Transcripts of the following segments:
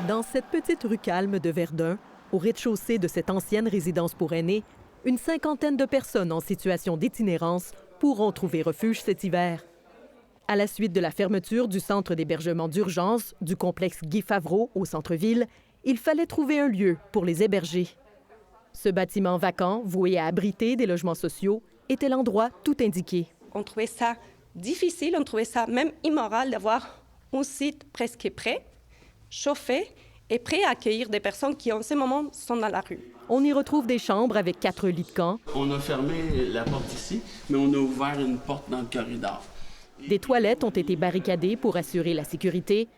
Dans cette petite rue calme de Verdun, au rez-de-chaussée de cette ancienne résidence pour aînés, une cinquantaine de personnes en situation d'itinérance pourront trouver refuge cet hiver. À la suite de la fermeture du centre d'hébergement d'urgence du complexe Guy Favreau au centre-ville, il fallait trouver un lieu pour les héberger. Ce bâtiment vacant, voué à abriter des logements sociaux, était l'endroit tout indiqué. On trouvait ça difficile, on trouvait ça même immoral d'avoir un site presque prêt, chauffé et prêt à accueillir des personnes qui, en ce moment, sont dans la rue. On y retrouve des chambres avec 4 lits de camp. On a fermé la porte ici, mais on a ouvert une porte dans le corridor. Des toilettes ont été barricadées pour assurer la sécurité.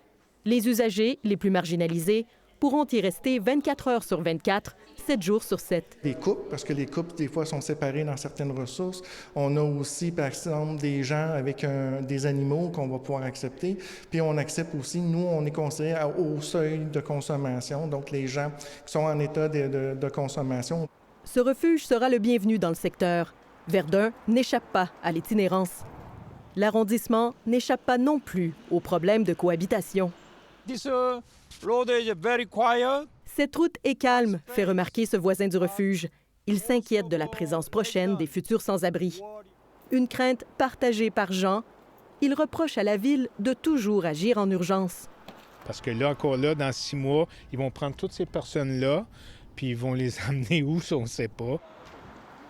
Les usagers, les plus marginalisés, pourront y rester 24 heures sur 24, 7 jours sur 7. Les couples, parce que les couples, des fois, sont séparés dans certaines ressources. On a aussi, par exemple, des gens avec des animaux qu'on va pouvoir accepter. Puis on accepte aussi, nous, on est considéré au seuil de consommation, donc les gens qui sont en état de consommation. Ce refuge sera le bienvenu dans le secteur. Verdun n'échappe pas à l'itinérance. L'arrondissement n'échappe pas non plus aux problèmes de cohabitation. Cette route est calme, fait remarquer ce voisin du refuge. Il s'inquiète de la présence prochaine des futurs sans-abri. Une crainte partagée par Jean. Il reproche à la ville de toujours agir en urgence. Parce que là, encore là, dans 6 mois, ils vont prendre toutes ces personnes-là, puis ils vont les amener où, ça, on ne sait pas.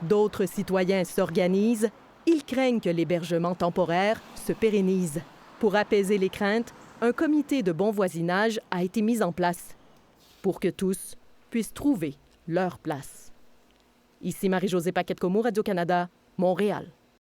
D'autres citoyens s'organisent. Ils craignent que l'hébergement temporaire se pérennise. Pour apaiser les craintes, un comité de bon voisinage a été mis en place pour que tous puissent trouver leur place. Ici Marie-Josée Paquette-Comeau, Radio-Canada, Montréal.